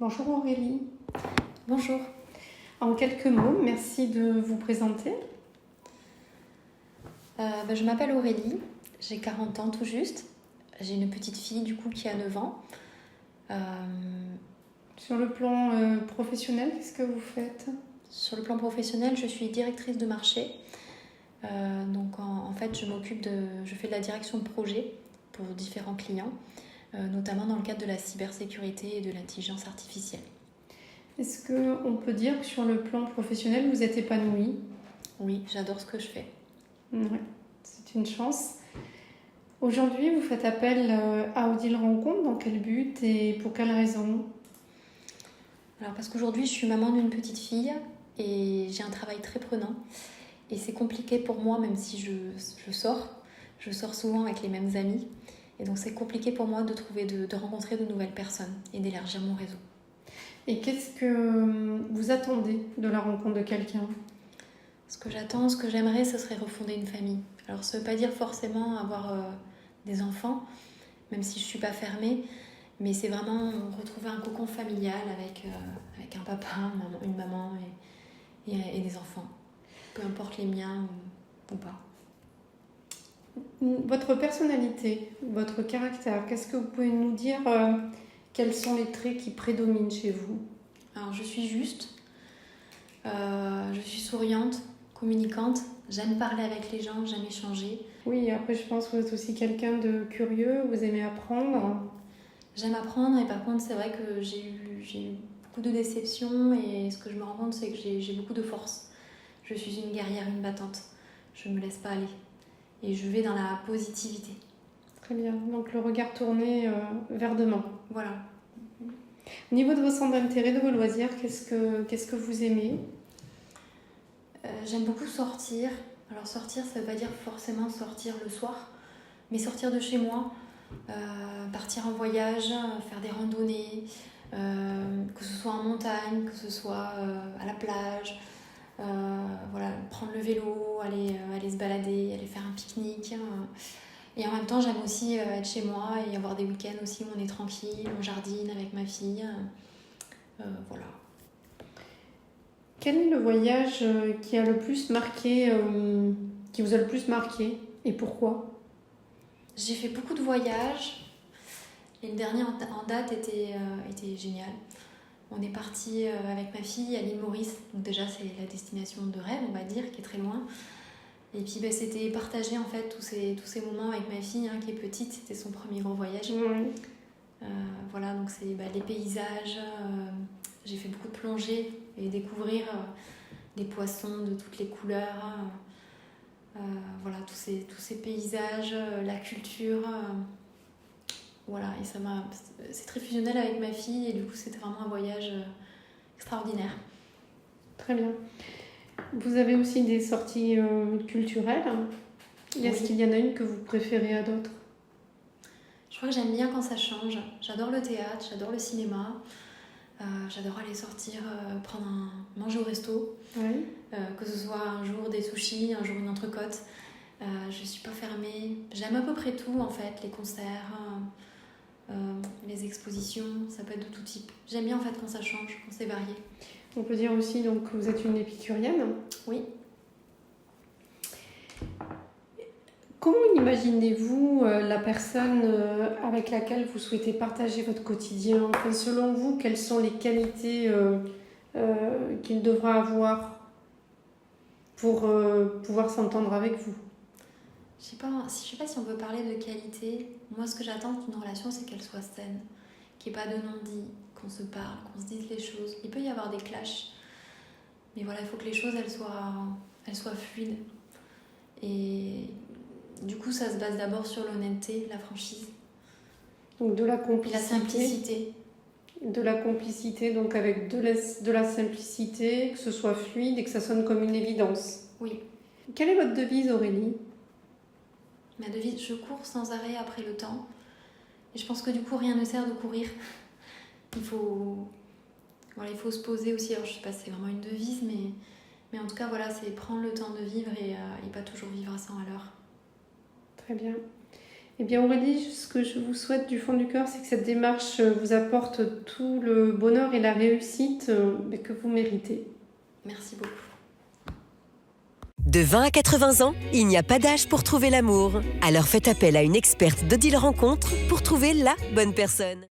Bonjour Aurélie. Bonjour. En quelques mots, merci de vous présenter. Je m'appelle Aurélie, j'ai 40 ans tout juste. J'ai une petite fille du coup qui a 9 ans. Sur le plan professionnel, qu'est-ce que vous faites ? Sur le plan professionnel, je suis directrice de marché. En fait, je fais de la direction de projet pour différents clients, notamment dans le cadre de la cybersécurité et de l'intelligence artificielle. Est-ce qu'on peut dire que sur le plan professionnel, vous êtes épanouie ? Oui, j'adore ce que je fais. Ouais, c'est une chance. Aujourd'hui, vous faites appel à Odile Rencontre. Dans quel but et pour quelle raison ? Alors parce qu'aujourd'hui, je suis maman d'une petite fille et j'ai un travail très prenant. Et c'est compliqué pour moi, même si je sors. Je sors souvent avec les mêmes amis. Et donc c'est compliqué pour moi de rencontrer de nouvelles personnes et d'élargir mon réseau. Et qu'est-ce que vous attendez de la rencontre de quelqu'un ? Ce que j'aimerais, ce serait refonder une famille. Alors ça ne veut pas dire forcément avoir des enfants, même si je ne suis pas fermée. Mais c'est vraiment retrouver un cocon familial avec un papa, une maman et des enfants. Peu importe les miens ou pas. Votre personnalité, votre caractère, qu'est-ce que vous pouvez nous dire ? Quels sont les traits qui prédominent chez vous ? Alors je suis juste, je suis souriante, communicante, j'aime parler avec les gens, j'aime échanger. Oui, après je pense que vous êtes aussi quelqu'un de curieux, vous aimez apprendre. J'aime apprendre et par contre c'est vrai que j'ai eu beaucoup de déceptions et ce que je me rends compte c'est que j'ai beaucoup de force. Je suis une guerrière, une battante, je ne me laisse pas aller et je vais dans la positivité. Très bien, donc le regard tourné vers demain. Voilà. Au niveau de vos centres d'intérêt, de vos loisirs, qu'est-ce que vous aimez ? J'aime beaucoup sortir. Alors sortir, ça ne veut pas dire forcément sortir le soir, mais sortir de chez moi, partir en voyage, faire des randonnées, que ce soit en montagne, que ce soit à la plage, prendre le vélo, aller se balader, aller faire un pique-nique. Et en même temps, j'aime aussi être chez moi et avoir des week-ends aussi où on est tranquille, on jardine avec ma fille. Voilà. Quel est le voyage qui a le plus marqué, qui vous a le plus marqué et pourquoi ? J'ai fait beaucoup de voyages et le dernier en date était génial. On est parti avec ma fille à l'île Maurice, donc déjà c'est la destination de rêve on va dire, qui est très loin. Et puis c'était partager en fait tous ces moments avec ma fille qui est petite, c'était son premier grand voyage. Donc c'est les paysages, j'ai fait beaucoup de plongées et découvrir des poissons de toutes les couleurs, tous ces paysages, la culture. Et c'est très fusionnel avec ma fille et du coup c'était vraiment un voyage extraordinaire. Très bien. Vous avez aussi des sorties culturelles. Est-ce qu'il y en a une que vous préférez à d'autres ? Je crois que j'aime bien quand ça change. J'adore le théâtre, j'adore le cinéma. J'adore aller sortir, manger au resto. Oui. Que ce soit un jour des sushis, un jour une entrecôte. Je ne suis pas fermée. J'aime à peu près tout en fait, les concerts, les expositions, ça peut être de tout type. J'aime bien en fait quand ça change, quand c'est varié. On peut dire aussi donc, que vous êtes une épicurienne. Oui. Comment imaginez-vous la personne avec laquelle vous souhaitez partager votre quotidien ? Enfin, selon vous, quelles sont les qualités qu'il devra avoir pour pouvoir s'entendre avec vous ? Je sais pas si on peut parler de qualité. Moi, ce que j'attends d'une relation, c'est qu'elle soit saine, qu'il n'y ait pas de non-dit, qu'on se parle, qu'on se dise les choses. Il peut y avoir des clashs, mais voilà, il faut que les choses elles soient fluides. Et du coup, ça se base d'abord sur l'honnêteté, la franchise. Donc de la Et complicité. la simplicité. De la complicité, donc avec de la simplicité, que ce soit fluide et que ça sonne comme une évidence. Oui. Quelle est votre devise, Aurélie ? Ma devise, je cours sans arrêt après le temps. Et je pense que du coup, rien ne sert de courir. Il faut se poser aussi. Alors, je ne sais pas si c'est vraiment une devise, mais en tout cas, c'est prendre le temps de vivre et pas toujours vivre à 100 à l'heure. Très bien. Eh bien Aurélie, ce que je vous souhaite du fond du cœur, c'est que cette démarche vous apporte tout le bonheur et la réussite que vous méritez. Merci beaucoup. De 20 à 80 ans, il n'y a pas d'âge pour trouver l'amour. Alors faites appel à une experte d'Odile Rencontre pour trouver la bonne personne.